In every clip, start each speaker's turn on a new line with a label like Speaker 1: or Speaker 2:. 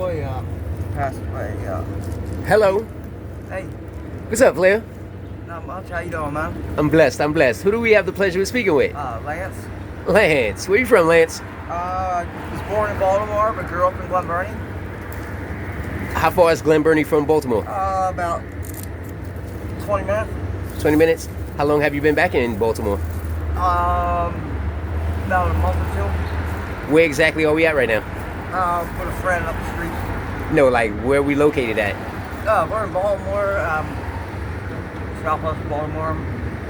Speaker 1: boy passed away.
Speaker 2: Hello.
Speaker 1: Hey,
Speaker 2: What's up, player?
Speaker 1: not much. How you doing, man?
Speaker 2: I'm blessed. Who do we have the pleasure of speaking with?
Speaker 1: Lance.
Speaker 2: Lance. Where you from, Lance?
Speaker 1: Was born in Baltimore, but grew up in Glen Burnie.
Speaker 2: How far is Glen Burnie from Baltimore?
Speaker 1: About 20 minutes.
Speaker 2: 20 minutes? How long have you been back in Baltimore?
Speaker 1: About a month or two.
Speaker 2: Where exactly are we at right now?
Speaker 1: With a friend up the street.
Speaker 2: No, like where are we located at?
Speaker 1: We're in Baltimore, Southwest Baltimore,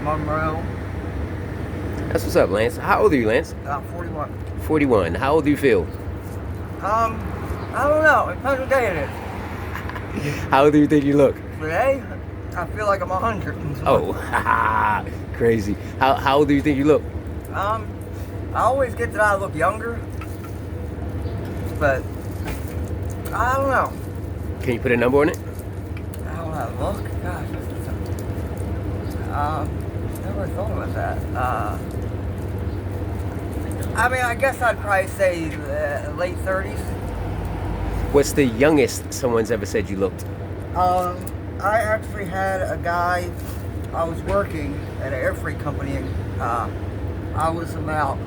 Speaker 1: Monroe.
Speaker 2: That's what's up, Lance. How old are you, Lance?
Speaker 1: 41.
Speaker 2: 41. How old do you feel?
Speaker 1: I don't know. It depends what day it is.
Speaker 2: How old do you think you look?
Speaker 1: Today, I feel like I'm 100.
Speaker 2: Oh, crazy. How old do you think you look?
Speaker 1: I always get that I look younger, but I don't know.
Speaker 2: Can you put a number on it?
Speaker 1: How would I look? Gosh, never thought about that. I mean, I guess I'd probably say late 30s.
Speaker 2: What's the youngest someone's ever said you looked?
Speaker 1: I actually had a guy. I was working at an air freight company, and I was about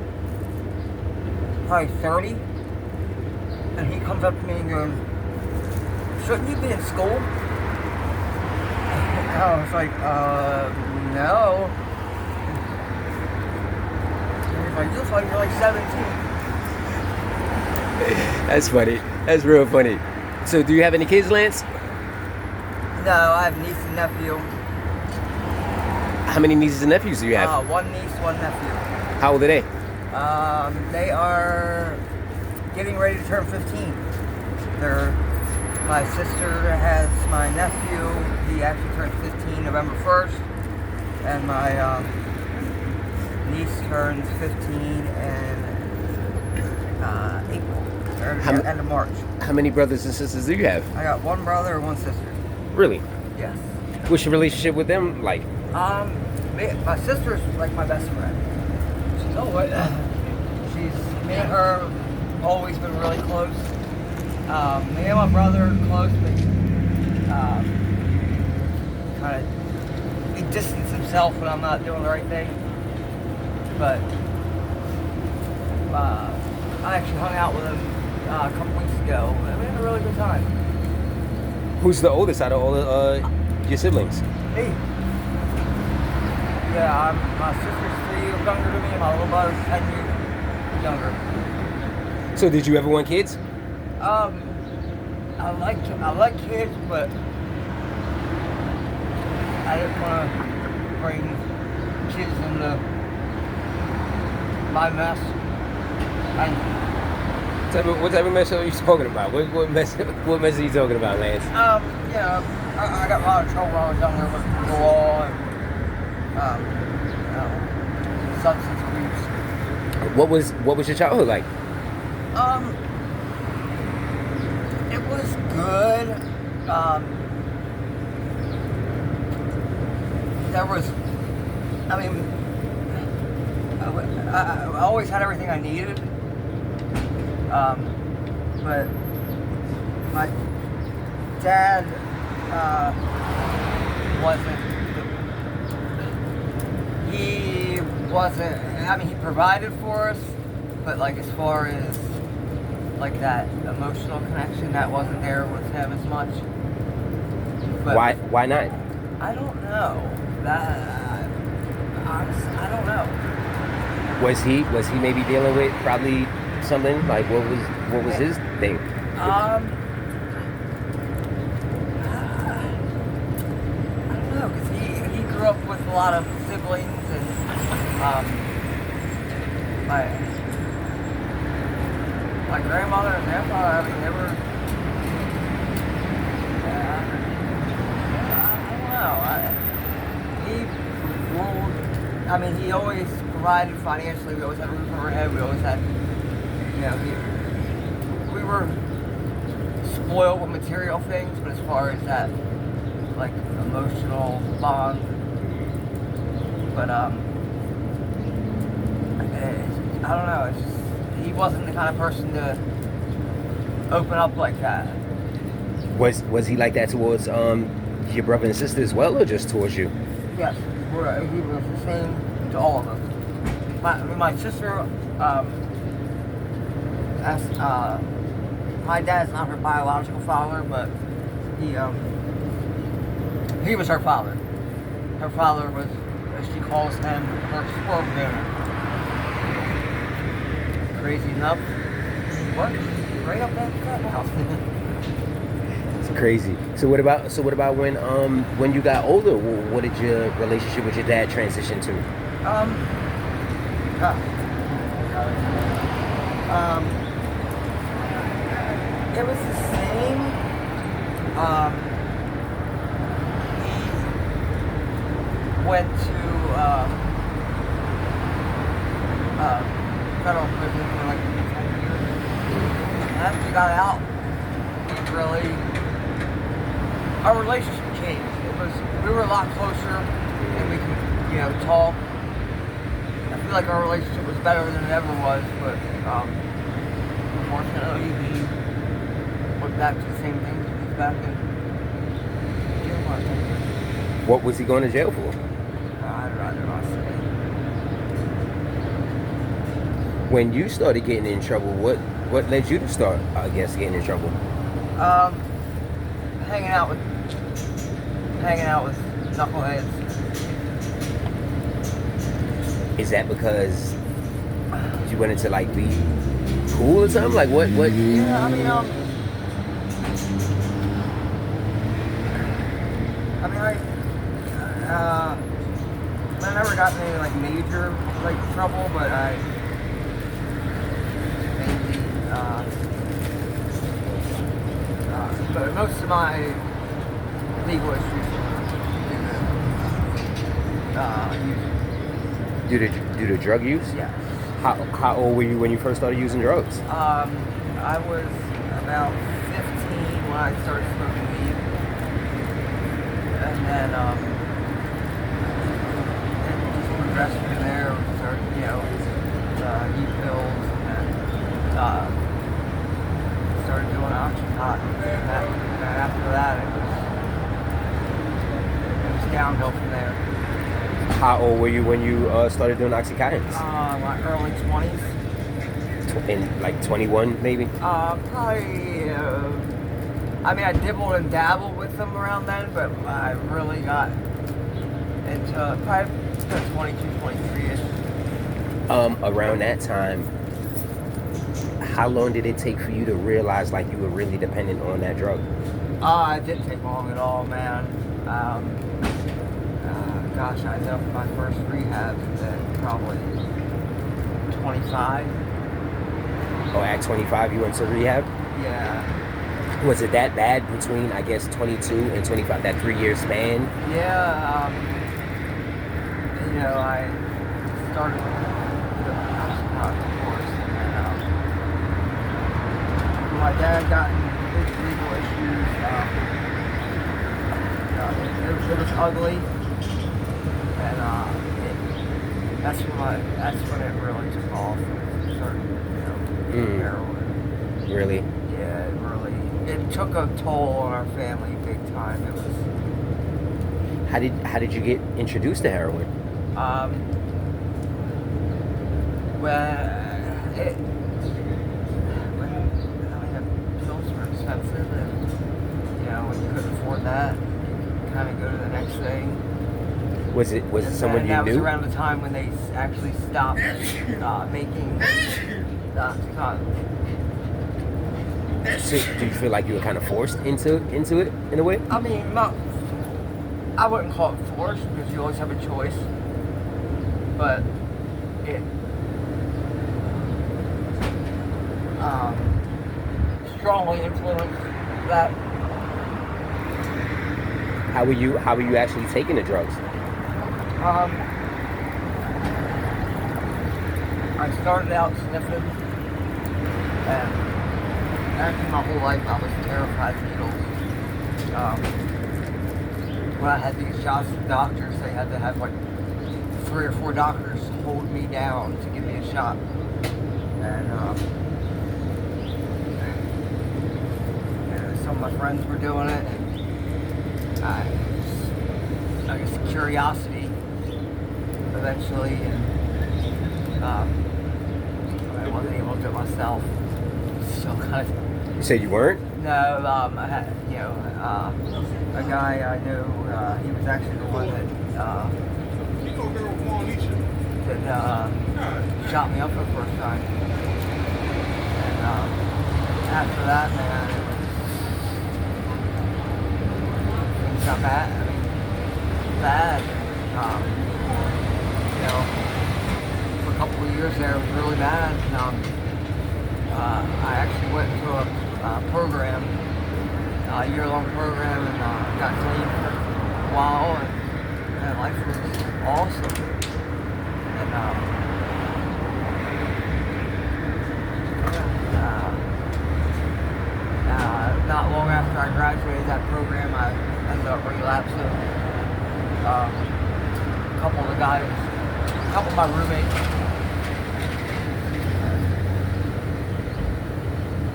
Speaker 1: probably 30, and he comes up to me and goes, "Shouldn't you be in school?" I was like, no. He's like, "You look like you're like 17."
Speaker 2: That's funny. That's real funny. So, do you have any kids, Lance?
Speaker 1: No, I have niece and nephew.
Speaker 2: How many nieces and nephews do you have?
Speaker 1: One niece, one nephew.
Speaker 2: How old are they?
Speaker 1: They are getting ready to turn 15. My sister has my nephew. He actually turns 15 November 1st. And my niece turns 15 in April, or end of March.
Speaker 2: How many brothers and sisters do you have?
Speaker 1: I got one brother and one sister.
Speaker 2: Really?
Speaker 1: Yes.
Speaker 2: What's your relationship with them like?
Speaker 1: My sister's like my best friend. She's always, me and her have always been really close. Me and my brother are close, but kind of he distances himself when I'm not doing the right thing. But I actually hung out with him a couple weeks ago, and we had a really good time.
Speaker 2: Who's the oldest out of all your siblings?
Speaker 1: Me. Yeah, my sister's 3 years younger than me, and my little brother's 10 years younger.
Speaker 2: So, did you ever want kids?
Speaker 1: I like kids, but I didn't want to bring kids into my mess.
Speaker 2: What type of mess are you talking about? What mess are you talking about, Lance?
Speaker 1: I got a lot of trouble when I was younger with the law and substance abuse.
Speaker 2: What was your childhood like?
Speaker 1: It was good. There was, I mean, I always had everything I needed. But my dad he provided for us, but like as far as like that emotional connection, that wasn't there with him as much. But
Speaker 2: Why not?
Speaker 1: I don't know. Honestly, I don't know.
Speaker 2: Was he maybe dealing with probably something like what was his thing?
Speaker 1: I don't know, because he grew up with a lot of siblings, and my grandmother and grandfather, I mean, they were, I don't know, he always provided financially. We always had a roof over our head. We always had, we were spoiled with material things, but as far as that, like, emotional bond, but, I don't know, it's just, he wasn't the kind of person to open up like that.
Speaker 2: Was he like that towards your brother and sister as well, or just towards you?
Speaker 1: Yes, he was the same to all of us. My sister, my dad's not her biological father, but he was her father. Her father was, as she calls him, her sperm donor. Crazy enough, what? Right up that house.
Speaker 2: It's crazy. So what about when you got older? What did your relationship with your dad transition to?
Speaker 1: Uh, it was the same. He went to federal prison for like 10 years. And after he got out, he really, our relationship changed. We were a lot closer, and we could, talk. I feel like our relationship was better than it ever was, but unfortunately, he went back to the same things. He's back in jail. I think.
Speaker 2: What was he going to jail for?
Speaker 1: I'd rather not say.
Speaker 2: When you started getting in trouble, what led you to start, I guess, getting in trouble?
Speaker 1: Hanging out with knuckleheads.
Speaker 2: Is that because you wanted to like be cool or something? Like what?
Speaker 1: Yeah, I never got in any like major like trouble, but I mainly but most of my legal issues
Speaker 2: Due to drug use?
Speaker 1: yeah.
Speaker 2: How old were you when you first started using drugs?
Speaker 1: I was about 15 when I started smoking weed, and then it just progressed from there. We started, e-pills, and started doing Oxycontin. And after that, it was downhill from there.
Speaker 2: How old were you when you started doing Oxycontins?
Speaker 1: My early 20s.
Speaker 2: In like 21 maybe?
Speaker 1: Probably, I dibbled and dabbled with them around then, but I really got into probably 22, 23-ish.
Speaker 2: Around that time, how long did it take for you to realize like you were really dependent on that drug?
Speaker 1: It didn't take long at all, man. Gosh, I know my first rehab at probably 25.
Speaker 2: Oh, at 25 you went to rehab?
Speaker 1: Yeah.
Speaker 2: Was it that bad between, I guess, 22 and 25, that 3-year span?
Speaker 1: Yeah, I started with Oxycontin, of course, and my dad got in his legal issues. It was ugly. And that's when it really took off. It started, heroin.
Speaker 2: Really?
Speaker 1: Yeah, it took a toll on our family big time. It was.
Speaker 2: How did you get introduced to heroin?
Speaker 1: When pills were expensive, and when you couldn't afford that, you kind of go to the next thing.
Speaker 2: Was it someone you
Speaker 1: that
Speaker 2: knew?
Speaker 1: was around the time when they actually stopped making Oxycontin.
Speaker 2: So, do you feel like you were kind of forced into it in a way?
Speaker 1: I wouldn't call it forced because you always have a choice, but it strongly influenced that.
Speaker 2: How were you actually taking the drugs?
Speaker 1: I started out sniffing, and actually my whole life I was terrified of needles. When I had these shots with doctors, they had to have like 3 or 4 doctors hold me down to give me a shot. And some my friends were doing it. I guess curiosity eventually, and I wasn't able to do it myself. So kind of.
Speaker 2: You said you weren't?
Speaker 1: No, I had, a guy I knew. He was actually the one that shot me up for the first time. And after that, man, things got bad. Bad. For a couple of years there, it was really bad. And, I actually went to a program, a year-long program, and got clean for a while, and life was awesome. And not long after I graduated that program, I ended up relapsing. A couple of my roommates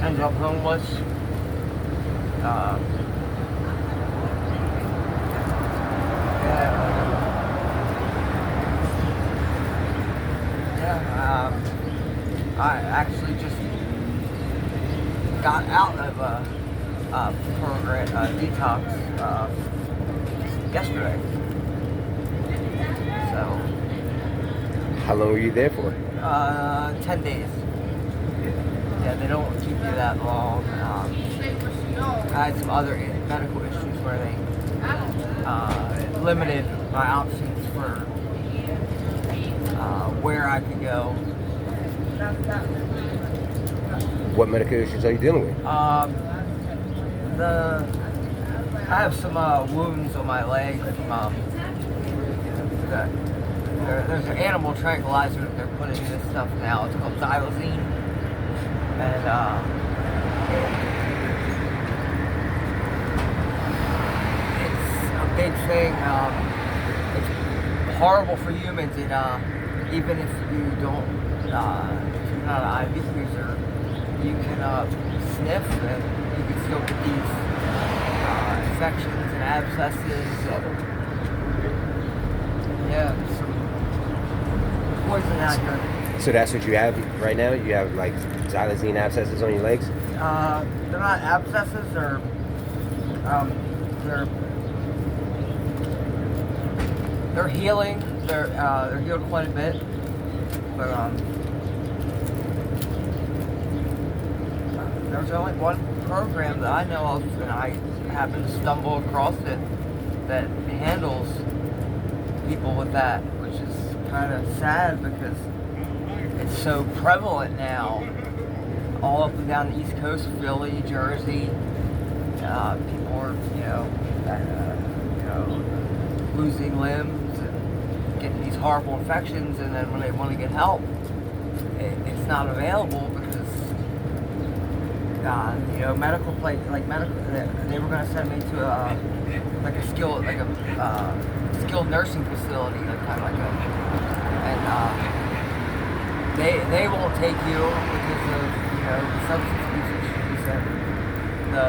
Speaker 1: ended up homeless. I actually just got out of a program, detox, yesterday. So.
Speaker 2: How long were you there for?
Speaker 1: 10 days. Yeah, they don't keep you that long. I had some other medical issues where they limited my options for where I could go.
Speaker 2: What medical issues are you dealing with?
Speaker 1: I have some wounds on my leg from there's an animal tranquilizer that they're putting in this stuff now. It's called xylazine, and it's a big thing. It's horrible for humans, and even if you don't, if you're not an IV user, you can sniff, and you can still get these infections and abscesses. Yeah, some poison out here.
Speaker 2: So that's what you have right now? You have like xylazine abscesses on your legs?
Speaker 1: They're not abscesses, they're healing. They're healed quite a bit, but there's only one program that I know of, and I happened to stumble across it, that handles people with that, which is kind of sad because it's so prevalent now, all up and down the East Coast, Philly, Jersey. People are, losing limbs and getting these horrible infections, and then when they want to get help, it's not available because, medical place, they were going to send me to a skilled nursing facility, and they won't take you because of the substance abuse issues, and the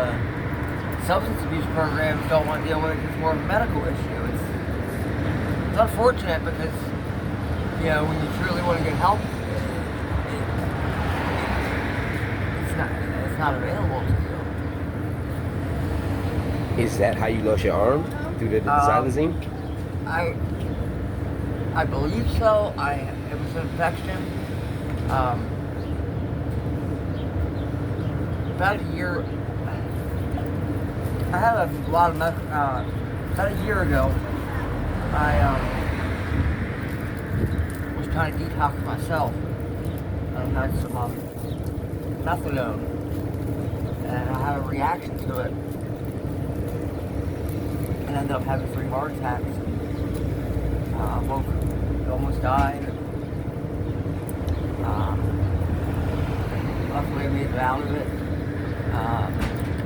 Speaker 1: substance abuse programs don't want to deal with it because it's more of a medical issue. It's unfortunate because when you truly want to get help, it's not available to you.
Speaker 2: Is that how you lost your arm? Through the xylazine?
Speaker 1: I believe so. It was an infection. About a year. I had a lot of about a year ago. I was trying to detox myself. I had some methadone, and I had a reaction to it. And ended up having 3 heart attacks. Almost died. Luckily, I made it out of it.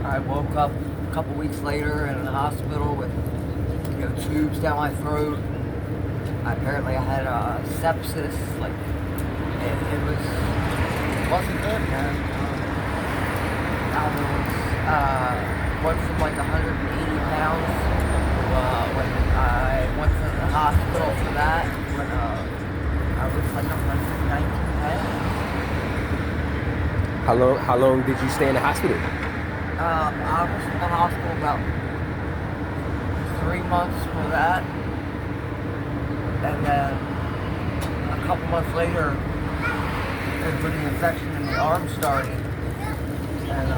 Speaker 1: I woke up a couple weeks later in the hospital with tubes down my throat. Apparently, I had sepsis. It wasn't good, man. went from like 180 pounds when I went to the hospital for that when I was like 119 pounds.
Speaker 2: How long did you stay in the hospital?
Speaker 1: I was in the hospital about 3 months for that, and then a couple months later, is when the infection in the arm started, and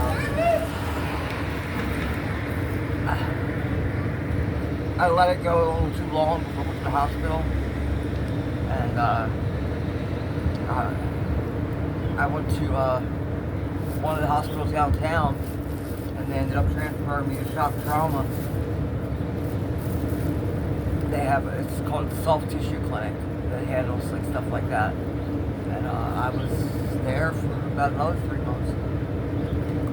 Speaker 1: I let it go a little too long before I went to the hospital, and I went to one of the hospitals downtown, and they ended up transferring me to shock trauma. They have, it's called soft tissue clinic. They handle like stuff like that, and I was there for about another 3 months.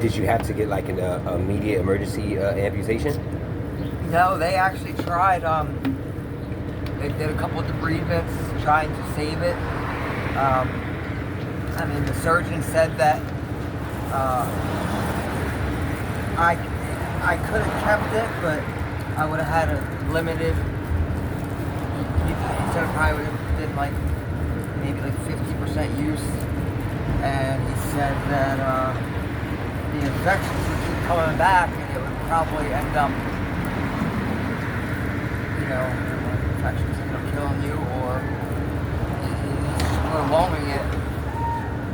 Speaker 2: Did you have to get like an immediate emergency amputation?
Speaker 1: No, they actually tried. They did a couple of debridements trying to save it. I mean, the surgeon said that I could have kept it, but I would have had a limited. He said I probably would have been like maybe like 50% use, and he said that the infections would keep coming back, and it would probably end up, you know, infections end up killing you, or prolonging it,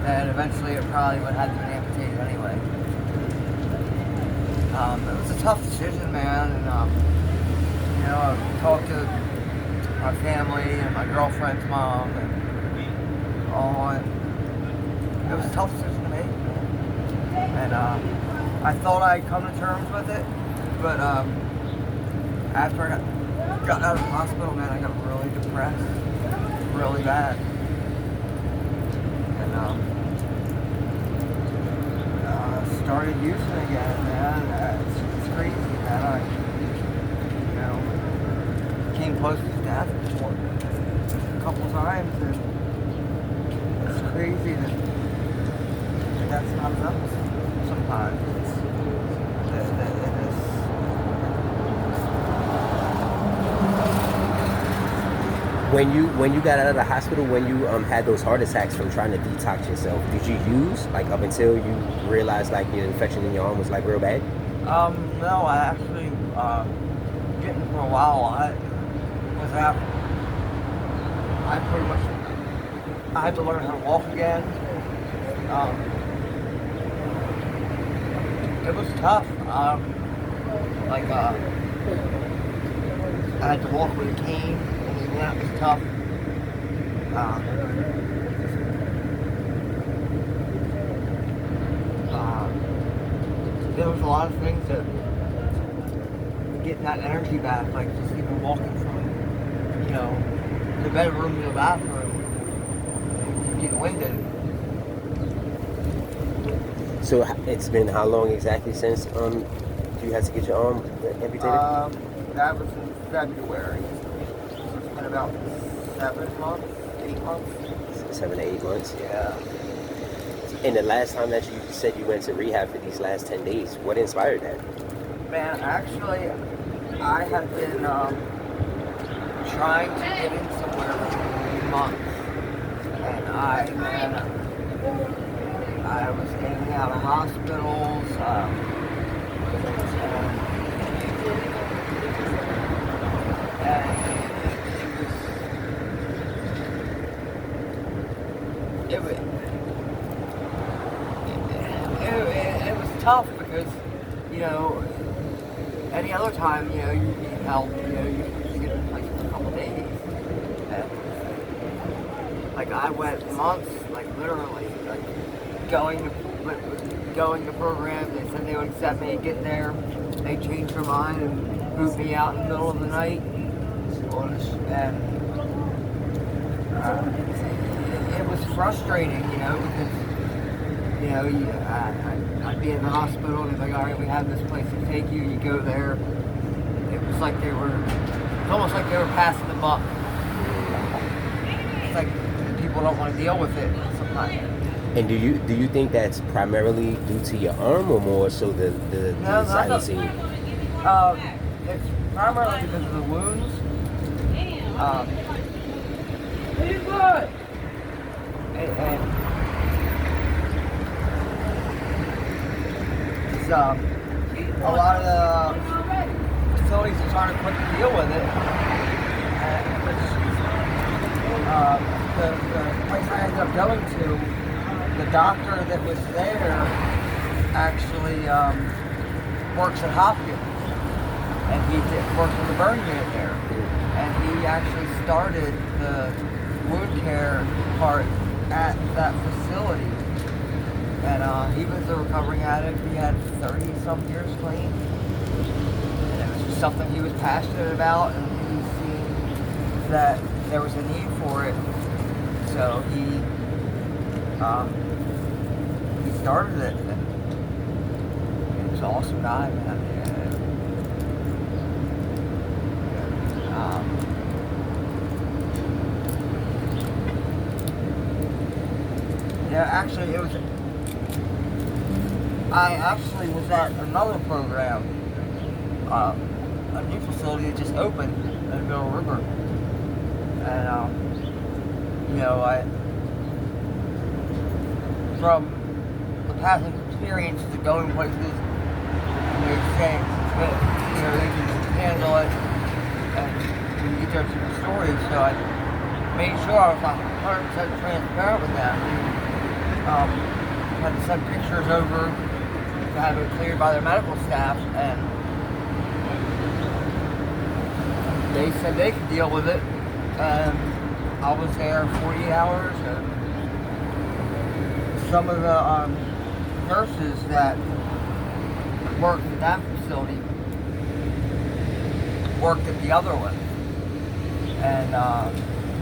Speaker 1: and eventually it probably would have to be amputated anyway. It was a tough decision, man, and you know, I talked to my family and my girlfriend's mom and all, and it was a tough decision to make, and I thought I'd come to terms with it, but after I got out of the hospital, man, I got really depressed, really bad, and started using it again, man. It's crazy, man. You know, came close to death before a couple times, and it's crazy that that's not enough sometimes.
Speaker 2: When you got out of the hospital, when you had those heart attacks from trying to detox yourself, did you use like up until you realized like your infection in your arm was like real bad?
Speaker 1: No, I actually didn't for a while. I pretty much I had to learn how to walk again. It was tough. I had to walk with a cane. That was tough. There was a lot of things that getting that energy back, like just even walking from, you know, the bedroom to the bathroom, you get winded.
Speaker 2: So it's been how long exactly since you had to get your arm amputated?
Speaker 1: That was in February. About 7 months, 8 months.
Speaker 2: 7 to 8 months?
Speaker 1: Yeah.
Speaker 2: And the last time that you said you went to rehab for these last 10 days, what inspired that?
Speaker 1: Man, actually, I have been trying to get in somewhere for months. And I was in and out of hospitals. It was tough because, you know, any other time, you know, you need help, you know, you get in place for a couple days. And, like, I went months, like, literally, like, going to programs. They said they would accept me, get there. They changed their mind and moved me out in the middle of the night. And it was frustrating, you know, because, you know, I'd be in the hospital and they'd be like, all right, we have this place to take you. You go there. It was like it's almost like they were passing the buck. It's like people don't want to deal with it sometimes.
Speaker 2: And do you think that's primarily due to your arm or more so
Speaker 1: No,
Speaker 2: the
Speaker 1: not the,
Speaker 2: silencing?
Speaker 1: um, it's primarily because of the wounds. Um, and it's, a lot of the facilities are trying to quick to deal with it. And the place I ended up going to, the doctor that was there actually works at Hopkins, and he works in the burn unit there, and he actually started the wound care part at that facility, and he was a recovering addict. He had 30 some years clean, and it was just something he was passionate about, and he seen that there was a need for it, so he started it. And he was an awesome guy, man. Yeah, actually, I actually was at another program, a new facility that just opened in Middle River, and from the past experience of going places, they say that they can handle it, and you get their stories. So I made sure I was 100% transparent with them. Had to send pictures over to have it cleared by their medical staff, and they said they could deal with it. And I was there 48 hours, and some of the nurses that worked at that facility worked at the other one, and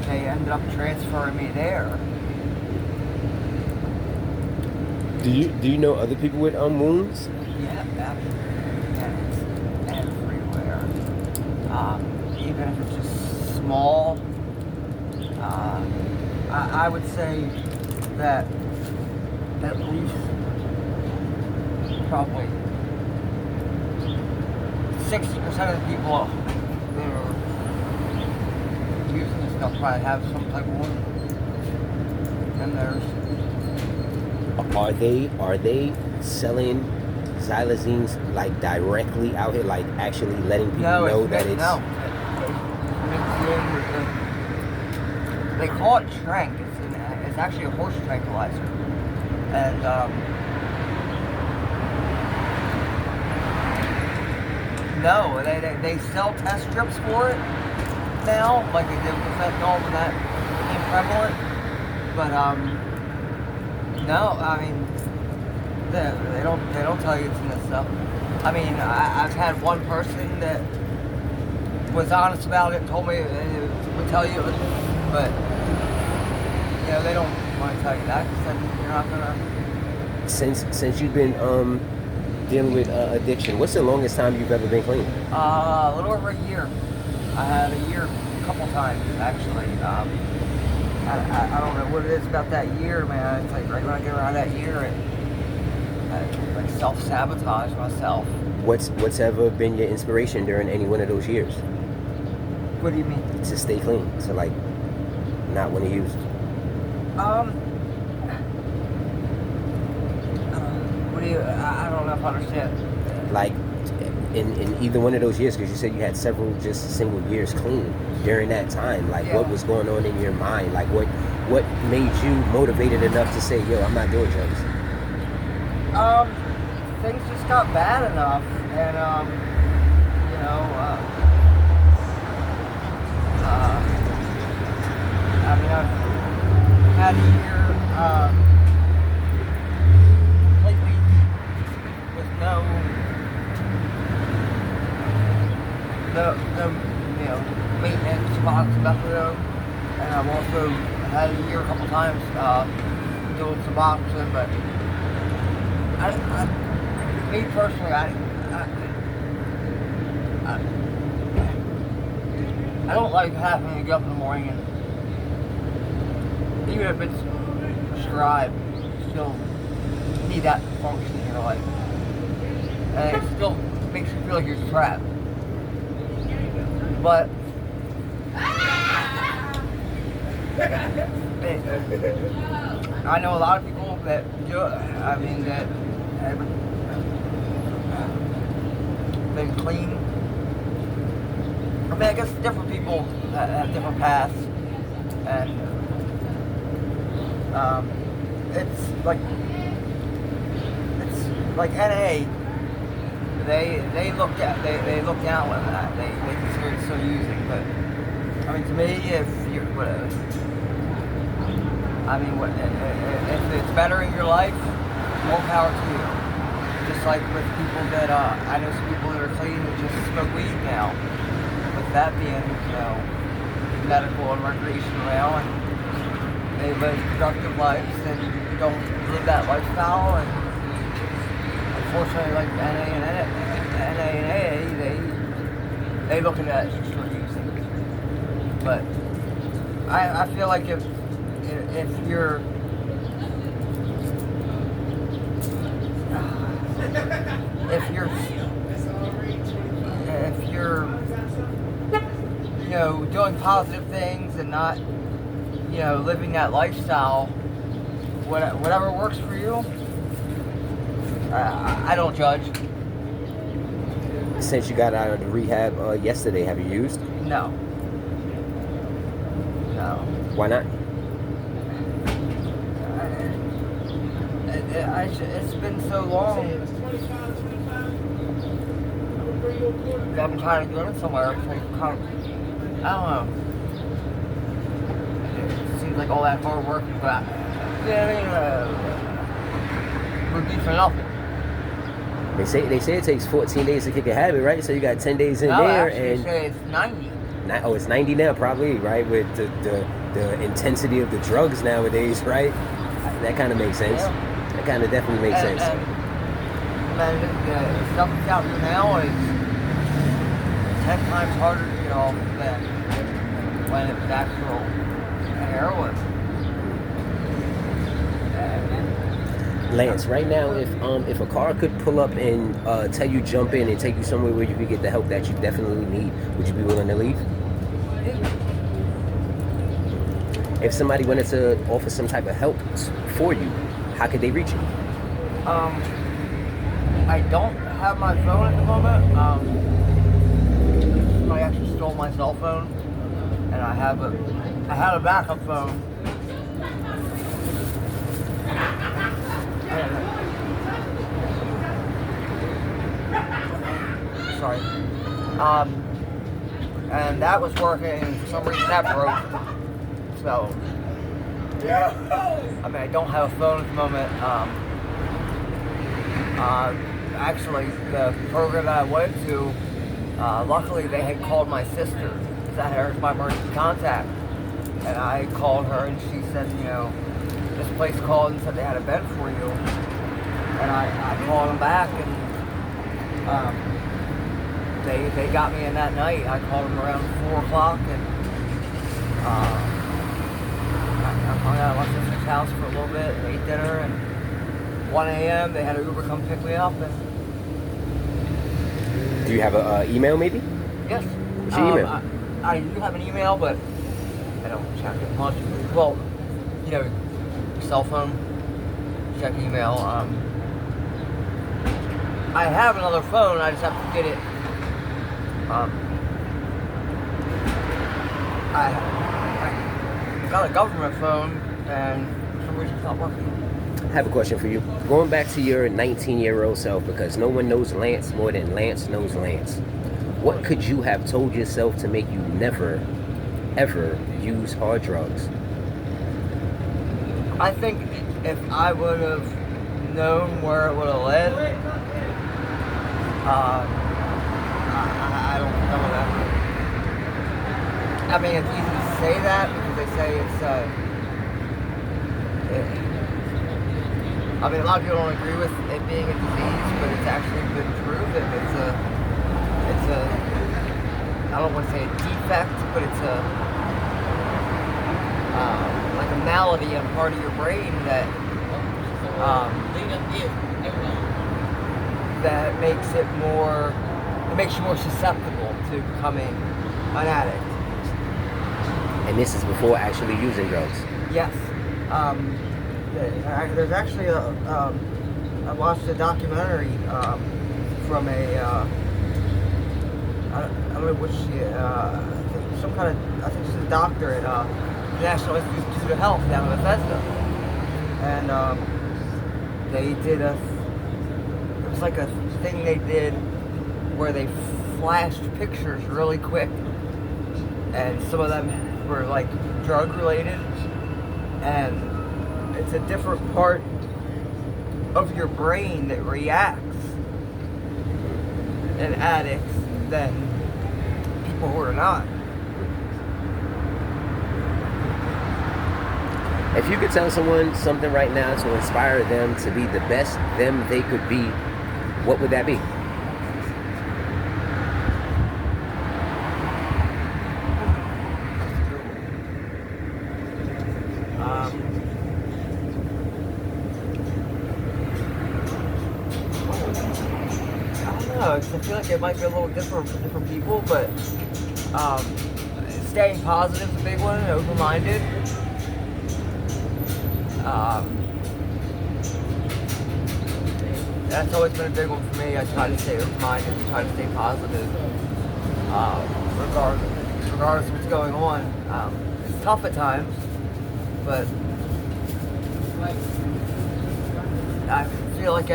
Speaker 1: they ended up transferring me there.
Speaker 2: Do you know other people with wounds?
Speaker 1: Yeah, it's everywhere. Even if it's just small, I would say that at least probably 60% of the people that are using this stuff probably have some type of wound. And there's
Speaker 2: Are they selling xylazines like directly out here, like actually letting people know that it's?
Speaker 1: No. They call it trank. It's actually a horse tranquilizer, and no, they sell test strips for it now, like they did with fentanyl when that became prevalent. But no, I mean they don't tell you it's in this stuff. I mean, I've had one person that was honest about it, told me it would tell you, but they don't want to tell you that, because then you're not gonna.
Speaker 2: Since you've been dealing with addiction, what's the longest time you've ever been clean?
Speaker 1: A little over a year. I had a year a couple times, actually. I don't know what it is about that year, man. It's like right when I get around that year, I like self-sabotage myself.
Speaker 2: What's ever been your inspiration during any one of those years?
Speaker 1: What do you mean?
Speaker 2: To stay clean, to like not want to use.
Speaker 1: What do you? I don't know if I understand.
Speaker 2: Like in either one of those years, because you said you had several just single years clean during that time. Like,
Speaker 1: Yeah.
Speaker 2: what was going on in your mind? Like, what made you motivated enough to say, yo, I'm not doing drugs?
Speaker 1: Things just got bad enough, and I mean, I've had a year completely with no maintenance, nothing. And I've also had a year a couple times doing some boxing, but me personally, I don't like having to get up in the morning, and even if it's prescribed, still need that function in your life. And it still makes you feel like you're trapped. But I know a lot of people that do it. I mean, that have been clean. I mean, I guess different people have different paths. And it's like NA. They look down on that. They consider it still using, but I mean, to me, if it's bettering your life, more power to you. Just like with people that I know some people that are clean that just smoke weed now. With that being, medical and recreational now, and they live productive lives and don't live that lifestyle. And unfortunately, like NA and AA, they look at that as still using. But I feel like if you're doing positive things and not living that lifestyle, whatever works for you, I don't judge.
Speaker 2: Since you got out of the rehab yesterday, have you used?
Speaker 1: No.
Speaker 2: Why not?
Speaker 1: It's been so long. I've been trying to go in somewhere. It's like, I don't know. It seems like all that hard work, but would be for nothing.
Speaker 2: They say it takes 14 days to kick a habit, right? So you got 10 days in
Speaker 1: No,
Speaker 2: there,
Speaker 1: actually,
Speaker 2: and
Speaker 1: say it's 90.
Speaker 2: It's 90 now, probably, right? With the intensity of the drugs nowadays, right? That kind of makes sense.
Speaker 1: Yeah.
Speaker 2: That kind of definitely makes sense.
Speaker 1: And the stuff that's out there now is 10 times harder to get off than when it was actual heroin.
Speaker 2: Lance, right now, if a car could pull up and tell you jump in and take you somewhere where you could get the help that you definitely need, would you be willing to leave? If somebody wanted to offer some type of help for you, how could they reach you?
Speaker 1: I don't have my phone at the moment. Somebody actually stole my cell phone, and I had a backup phone. Sorry. And that was working, and for some reason that broke. So, I mean, I don't have a phone at the moment. Actually, the program that I went to, luckily they had called my sister, because I had her as my emergency contact. And I called her, and she said, this place called and said they had a bed for you. And I called them back, and they got me in that night. I called them around 4 o'clock, and I hung out at my sister's house for a little bit, ate dinner, and 1 a.m. they had an Uber come pick me up. And
Speaker 2: do you have an email, maybe?
Speaker 1: yes.
Speaker 2: What's your email?
Speaker 1: I do have an email, but I don't check it much. Well, cell phone, check email. I have another phone. I just have to get it. I got a government phone, and for some reason it's not working.
Speaker 2: I have a question for you. Going back to your 19-year-old self, because no one knows Lance more than Lance knows Lance. What could you have told yourself to make you never, ever use hard drugs?
Speaker 1: I think if I would have known where it would have led, I don't know that. I mean, it's easy to say that because they say it's. I mean, a lot of people don't agree with it being a disease, but it's actually been proven. It's a. I don't want to say a defect, but it's like a malady on part of your brain that um, that makes you more susceptible to becoming an addict.
Speaker 2: And this is before actually using drugs.
Speaker 1: Yes. There's actually I watched a documentary from I don't know which, I think she's a doctor at the National Institute of Health down in Bethesda. And they did it was like a thing they did where they flashed pictures really quick. And some of them were like drug related. And it's a different part of your brain that reacts in addicts than people who are not.
Speaker 2: If you could tell someone something right now to inspire them to be the best them they could be, what would that be?
Speaker 1: I feel like it might be a little different for different people, but staying positive is a big one, and open-minded. That's always been a big one for me. I try to stay open-minded and try to stay positive, regardless of what's going on. It's tough at times, but I feel like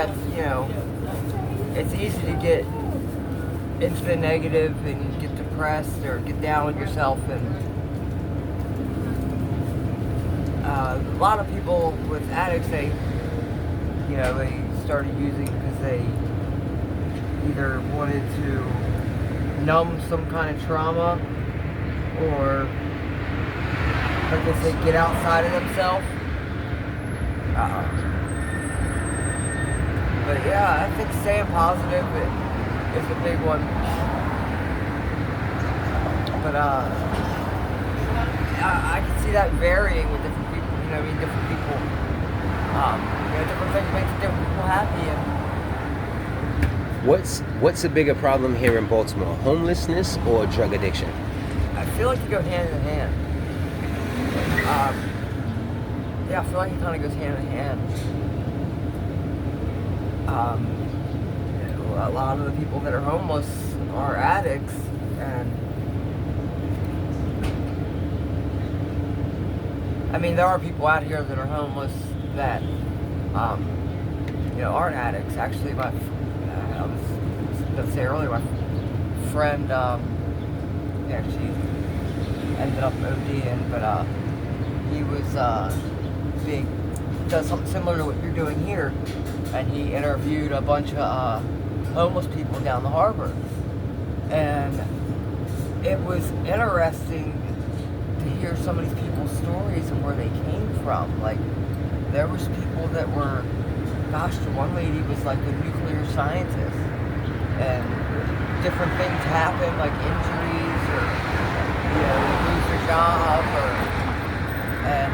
Speaker 1: it's easy to get into the negative and get depressed or get down on yourself. And a lot of people with addicts, they started using because they either wanted to numb some kind of trauma or, like they say, get outside of themselves. But yeah, I think staying positive is a big one. But I can see that varying with different people. Different people. Different things make different people happy. And
Speaker 2: what's a bigger problem here in Baltimore, homelessness or drug addiction?
Speaker 1: I feel like they go hand in hand. I feel like it kind of goes hand in hand. A lot of the people that are homeless are addicts, and I mean, there are people out here that are homeless that aren't addicts. Actually, I was going to say earlier, my friend actually ended up ODing, but he was does something similar to what you're doing here, and he interviewed a bunch of homeless people down the harbor, and it was interesting to hear some of these people's stories of where they came from. Like, there was people that were, the one lady was like a nuclear scientist, and different things happen, like injuries, or they lose their job, and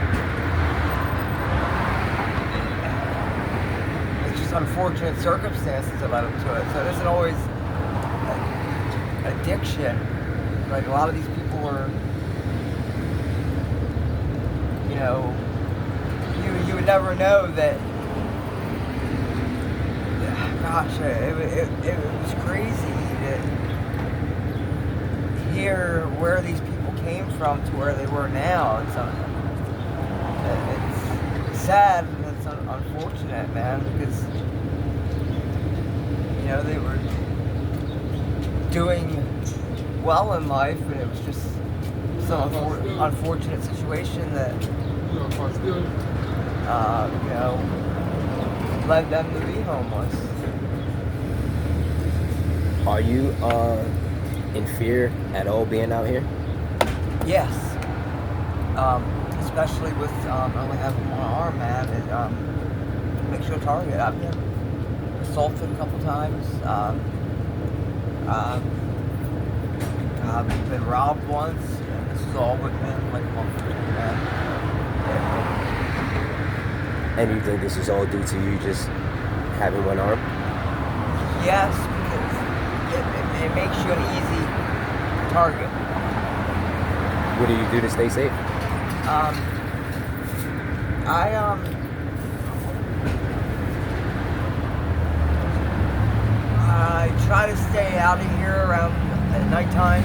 Speaker 1: unfortunate circumstances that led them to it. So it isn't always addiction. Like, a lot of these people were, you would never know that. Gosh, it was crazy to hear where these people came from to where they were now. It's sad and it's unfortunate, man, because they were doing well in life, and it was just some unfortunate situation that led them to be homeless.
Speaker 2: Are you in fear at all being out here?
Speaker 1: Yes. Especially with only having one arm, man. It makes you a target. I've been assaulted a couple times. I've been robbed once, and this has all within like a month or two, man.
Speaker 2: And you think this is all due to you just having one arm?
Speaker 1: Yes, because it makes you an easy target.
Speaker 2: What do you do to stay safe?
Speaker 1: I try to stay out of here around at nighttime,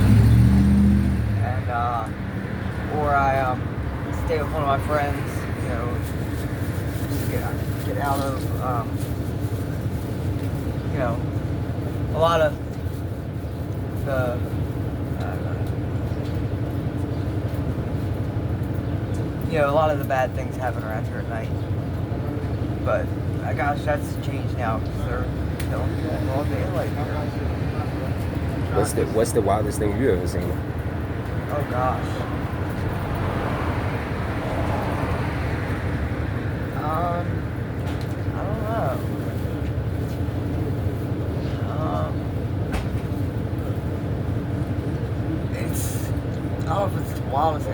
Speaker 1: and or I stay with one of my friends. You know, just get out of you know, a lot of the you know, a lot of the bad things happen around here at night. But gosh, that's changed now because they're doing all daylight here.
Speaker 2: What's the wildest thing you ever seen?
Speaker 1: Oh gosh. I don't know. It's I don't know if it's the wildest.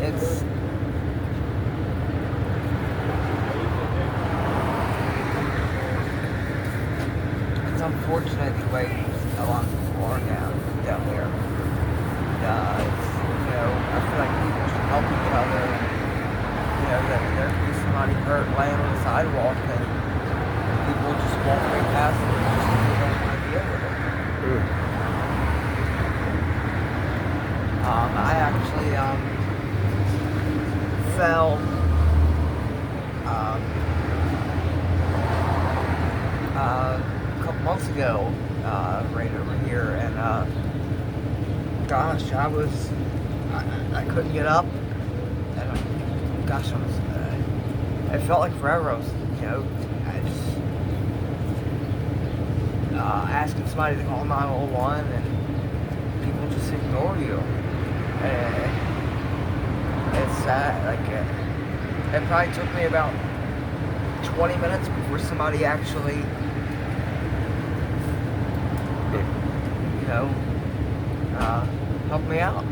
Speaker 1: It's unfortunate the way a lot of people are down there. It's, you know, I feel like people should help each other. You know, that there could be somebody hurt laying on the sidewalk and people just walk right past it and just don't want to deal with it. I actually fell a couple months ago right over here, and gosh, I couldn't get up, and gosh, it felt like forever. I was, you know, I just asking somebody to call 911, and people just ignore you. It's sad. Like it probably took me about 20 minutes before somebody actually, you know, helped me out.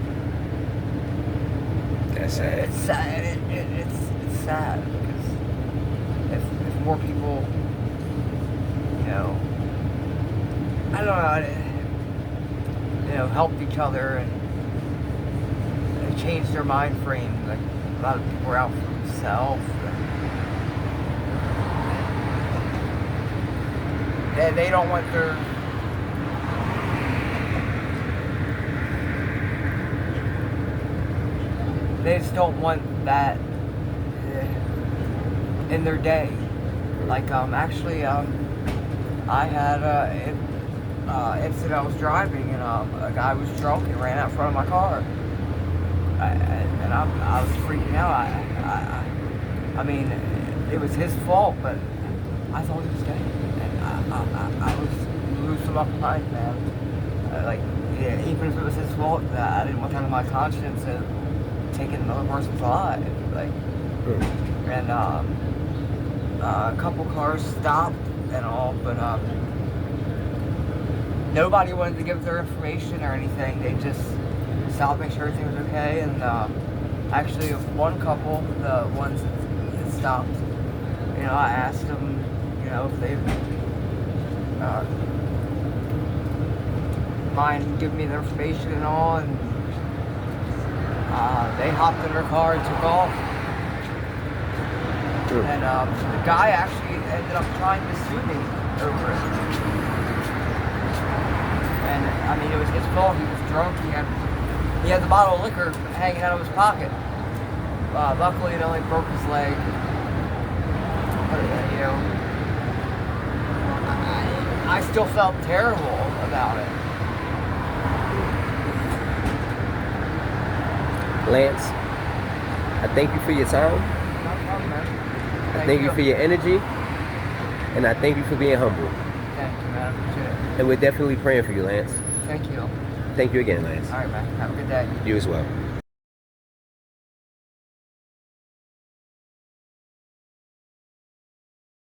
Speaker 2: That's sad.
Speaker 1: It's sad. It's sad because if more people, you know, I don't know, you know, helped each other and changed their mind frame. Like a lot of people are out for themselves. They don't want their they just don't want that in their day. Like actually I had incident. I was driving and a guy was drunk and ran out in front of my car. And I was freaking out. I mean, it was his fault, but I thought he was dead. And I was losing my mind, man. Like, yeah, even if it was his fault, I didn't want to have my conscience of taking another person's life. Like, and a couple cars stopped and all, but nobody wanted to give their information or anything. They just stopped, make sure everything was okay, and actually one couple, the ones that stopped, you know, I asked them, you know, if they mind giving me their information and all, and they hopped in their car and took off. And the guy actually ended up trying to sue me over it. And I mean, it was his fault. He was drunk. He had the bottle of liquor hanging out of his pocket. Luckily, it only broke his leg. But, you know, I still felt terrible about it.
Speaker 2: Lance, I thank you for your time.
Speaker 1: No problem, man.
Speaker 2: I thank you for your energy. And I thank you for being humble.
Speaker 1: Thank you, man. I appreciate it.
Speaker 2: And we're definitely praying for you, Lance.
Speaker 1: Thank you.
Speaker 2: Thank you again, Lance.
Speaker 1: All right, man. Have a good day.
Speaker 2: You as well.